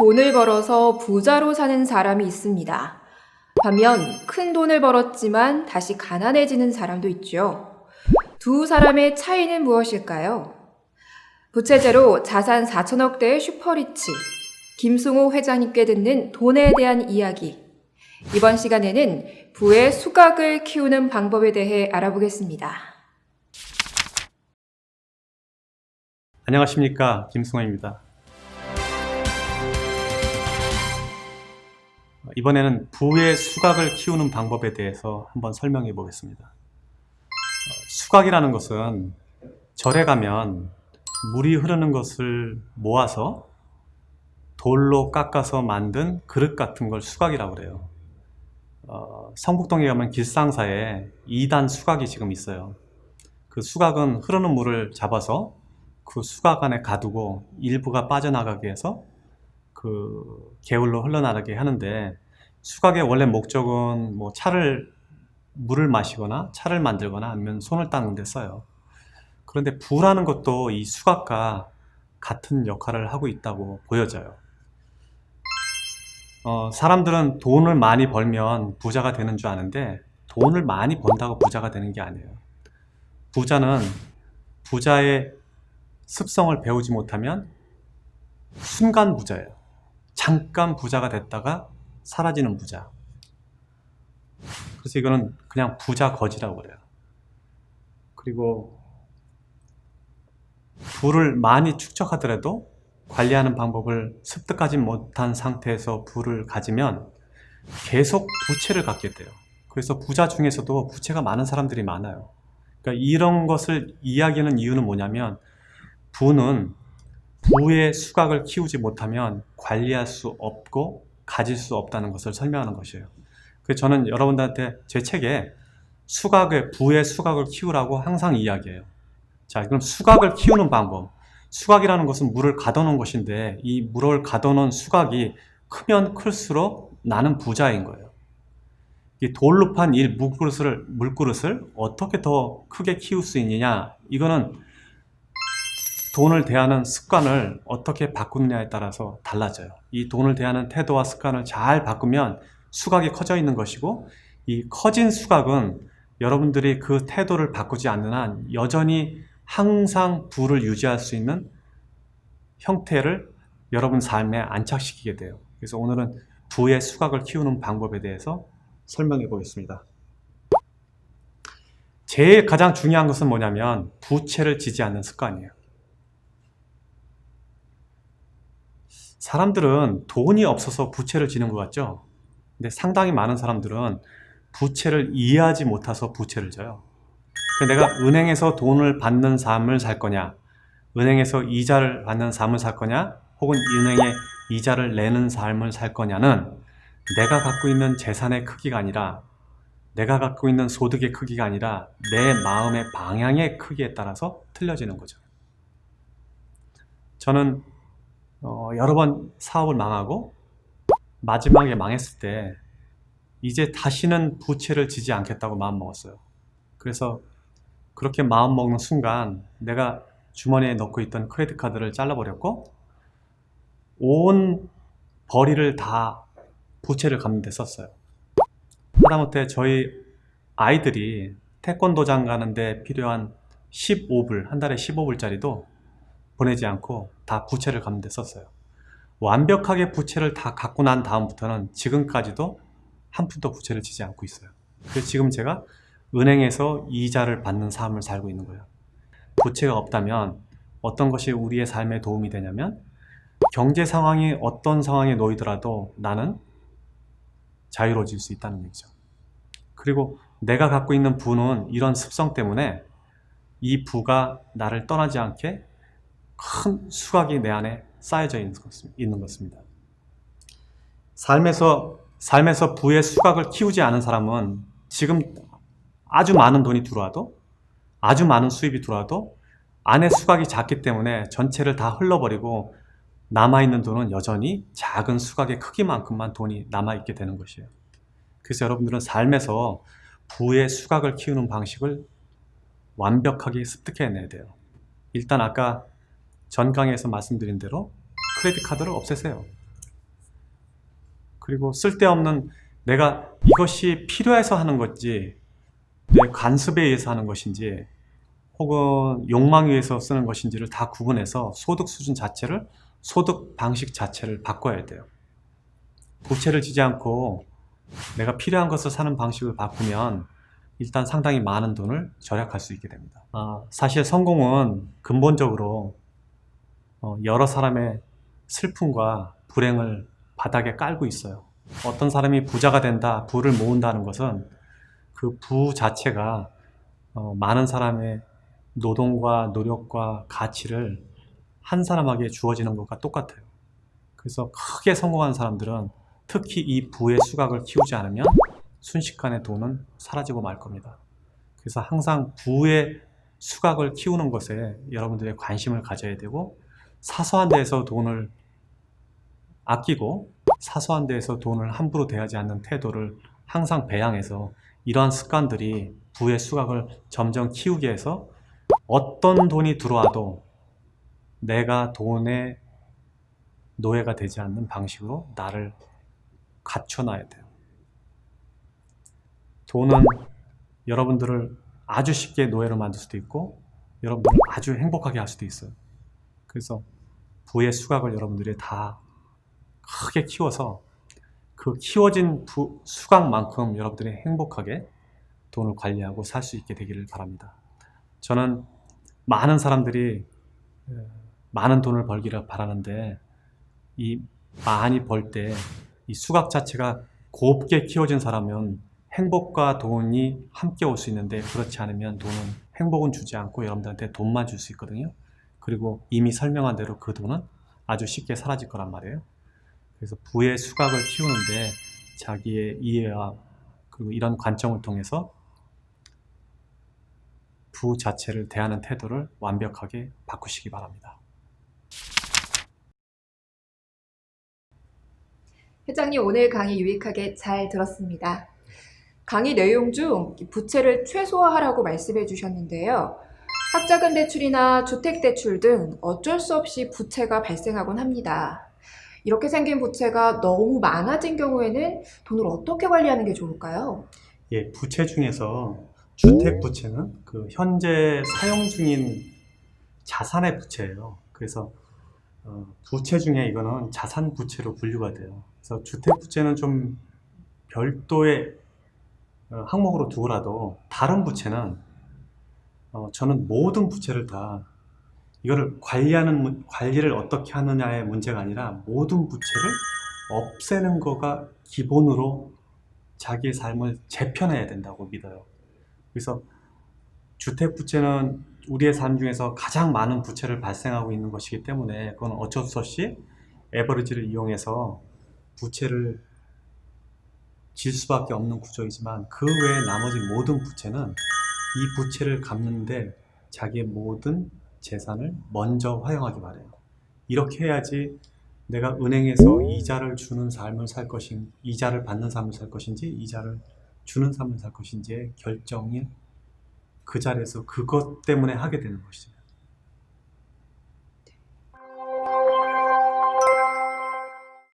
돈을 벌어서 부자로 사는 사람이 있습니다. 반면 큰 돈을 벌었지만 다시 가난해지는 사람도 있죠. 두 사람의 차이는 무엇일까요? 부채제로 자산 4천억대의 슈퍼리치, 김승호 회장님께 듣는 돈에 대한 이야기. 이번 시간에는 부의 수각을 키우는 방법에 대해 알아보겠습니다. 안녕하십니까, 김승호입니다. 이번에는 부의 수각을 키우는 방법에 대해서 한번 설명해 보겠습니다. 수각이라는 것은 절에 가면 물이 흐르는 것을 모아서 돌로 깎아서 만든 그릇 같은 걸 수각이라고 그래요. 성북동에 가면 길상사에 2단 수각이 지금 있어요. 그 수각은 흐르는 물을 잡아서 그 수각 안에 가두고 일부가 빠져나가게 해서 그 게을로 흘러나가게 하는데, 수각의 원래 목적은 뭐 물을 마시거나 차를 만들거나 아니면 손을 닦는 데 써요. 그런데 부라는 것도 이 수각과 같은 역할을 하고 있다고 보여져요. 사람들은 돈을 많이 벌면 부자가 되는 줄 아는데, 돈을 많이 번다고 부자가 되는 게 아니에요. 부자는 부자의 습성을 배우지 못하면 순간 부자예요. 잠깐 부자가 됐다가 사라지는 부자. 그래서 이거는 그냥 부자 거지라고 그래요. 그리고 부를 많이 축적하더라도 관리하는 방법을 습득하지 못한 상태에서 부를 가지면 계속 부채를 갖게 돼요. 그래서 부자 중에서도 부채가 많은 사람들이 많아요. 그러니까 이런 것을 이야기하는 이유는 뭐냐면, 부의 수각을 키우지 못하면 관리할 수 없고 가질 수 없다는 것을 설명하는 것이에요. 그래서 저는 여러분들한테 제 책에 부의 수각을 키우라고 항상 이야기해요. 자, 그럼 수각을 키우는 방법. 수각이라는 것은 물을 가둬놓은 것인데, 이 물을 가둬놓은 수각이 크면 클수록 나는 부자인 거예요. 이 돌로 판 물그릇을 어떻게 더 크게 키울 수 있느냐, 이거는 돈을 대하는 습관을 어떻게 바꾸느냐에 따라서 달라져요. 이 돈을 대하는 태도와 습관을 잘 바꾸면 수각이 커져 있는 것이고, 이 커진 수각은 여러분들이 그 태도를 바꾸지 않는 한 여전히 항상 부를 유지할 수 있는 형태를 여러분 삶에 안착시키게 돼요. 그래서 오늘은 부의 수각을 키우는 방법에 대해서 설명해 보겠습니다. 제일 가장 중요한 것은 뭐냐면 부채를 지지 않는 습관이에요. 사람들은 돈이 없어서 부채를 지는 것 같죠? 근데 상당히 많은 사람들은 부채를 이해하지 못해서 부채를 져요. 내가 은행에서 돈을 받는 삶을 살 거냐, 은행에서 이자를 받는 삶을 살 거냐, 혹은 은행에 이자를 내는 삶을 살 거냐는 내가 갖고 있는 재산의 크기가 아니라, 내가 갖고 있는 소득의 크기가 아니라 내 마음의 방향의 크기에 따라서 틀려지는 거죠. 저는 여러 번 사업을 망하고 마지막에 망했을 때 이제 다시는 부채를 지지 않겠다고 마음먹었어요. 그래서 그렇게 마음먹는 순간 내가 주머니에 넣고 있던 크레딧 카드를 잘라버렸고, 온 벌이를 다 부채를 갚는 데 썼어요. 하다못해 저희 아이들이 태권도장 가는데 필요한 15불, 한 달에 15불짜리도 보내지 않고 다 부채를 갚는 데 썼어요. 완벽하게 부채를 다 갚고 난 다음부터는 지금까지도 한 푼도 부채를 지지 않고 있어요. 그래서 지금 제가 은행에서 이자를 받는 삶을 살고 있는 거예요. 부채가 없다면 어떤 것이 우리의 삶에 도움이 되냐면, 경제 상황이 어떤 상황에 놓이더라도 나는 자유로워질 수 있다는 얘기죠. 그리고 내가 갖고 있는 부는 이런 습성 때문에 이 부가 나를 떠나지 않게 큰 수각이 내 안에 쌓여져 있는 것입니다. 삶에서 부의 수각을 키우지 않은 사람은 지금 아주 많은 돈이 들어와도, 아주 많은 수입이 들어와도 안에 수각이 작기 때문에 전체를 다 흘러버리고 남아있는 돈은 여전히 작은 수각의 크기만큼만 돈이 남아있게 되는 것이에요. 그래서 여러분들은 삶에서 부의 수각을 키우는 방식을 완벽하게 습득해내야 돼요. 일단 아까 전 강의에서 말씀드린 대로 크레딧 카드를 없애세요. 그리고 쓸데없는 내가 이것이 필요해서 하는 건지, 내 관습에 의해서 하는 것인지, 혹은 욕망에 의해서 쓰는 것인지를 다 구분해서 소득 수준 자체를, 소득 방식 자체를 바꿔야 돼요. 부채를 지지 않고 내가 필요한 것을 사는 방식을 바꾸면 일단 상당히 많은 돈을 절약할 수 있게 됩니다. 사실 성공은 근본적으로 여러 사람의 슬픔과 불행을 바닥에 깔고 있어요. 어떤 사람이 부자가 된다, 부를 모은다는 것은 그 부 자체가 많은 사람의 노동과 노력과 가치를 한 사람에게 주어지는 것과 똑같아요. 그래서 크게 성공한 사람들은 특히 이 부의 수각을 키우지 않으면 순식간에 돈은 사라지고 말 겁니다. 그래서 항상 부의 수각을 키우는 것에 여러분들의 관심을 가져야 되고, 사소한 데에서 돈을 아끼고 사소한 데에서 돈을 함부로 대하지 않는 태도를 항상 배양해서 이러한 습관들이 부의 수각을 점점 키우게 해서 어떤 돈이 들어와도 내가 돈의 노예가 되지 않는 방식으로 나를 갖춰놔야 돼요. 돈은 여러분들을 아주 쉽게 노예로 만들 수도 있고 여러분들을 아주 행복하게 할 수도 있어요. 그래서 부의 수각을 여러분들이 다 크게 키워서 그 키워진 수각만큼 여러분들이 행복하게 돈을 관리하고 살 수 있게 되기를 바랍니다. 저는 많은 사람들이 많은 돈을 벌기를 바라는데, 이 많이 벌 때 이 수각 자체가 곱게 키워진 사람은 행복과 돈이 함께 올 수 있는데, 그렇지 않으면 돈은 행복은 주지 않고 여러분들한테 돈만 줄 수 있거든요. 그리고 이미 설명한 대로 그 돈은 아주 쉽게 사라질 거란 말이에요. 그래서 부의 수각을 키우는데 자기의 이해와 그리고 이런 관점을 통해서 부 자체를 대하는 태도를 완벽하게 바꾸시기 바랍니다. 회장님, 오늘 강의 유익하게 잘 들었습니다. 강의 내용 중 부채를 최소화하라고 말씀해 주셨는데요. 학자금 대출이나 주택대출 등 어쩔 수 없이 부채가 발생하곤 합니다. 이렇게 생긴 부채가 너무 많아진 경우에는 돈을 어떻게 관리하는 게 좋을까요? 예, 부채 중에서 주택 부채는 그 현재 사용 중인 자산의 부채예요. 그래서 부채 중에 이거는 자산 부채로 분류가 돼요. 그래서 주택 부채는 좀 별도의 항목으로 두고라도, 다른 부채는 저는 모든 부채를 다 이거를 관리를 어떻게 하느냐의 문제가 아니라 모든 부채를 없애는 거가 기본으로 자기의 삶을 재편해야 된다고 믿어요. 그래서 주택 부채는 우리의 삶 중에서 가장 많은 부채를 발생하고 있는 것이기 때문에 그건 어쩔 수 없이 에버리지를 이용해서 부채를 질 수밖에 없는 구조이지만, 그 외에 나머지 모든 부채는 이 부채를 갚는데 자기의 모든 재산을 먼저 활용하기 바래요. 이렇게 해야지 내가 은행에서 이자를 주는 삶을 살 것인지, 이자를 받는 삶을 살 것인지, 이자를 주는 삶을 살 것인지의 결정이 그 자리에서 그것 때문에 하게 되는 것이죠.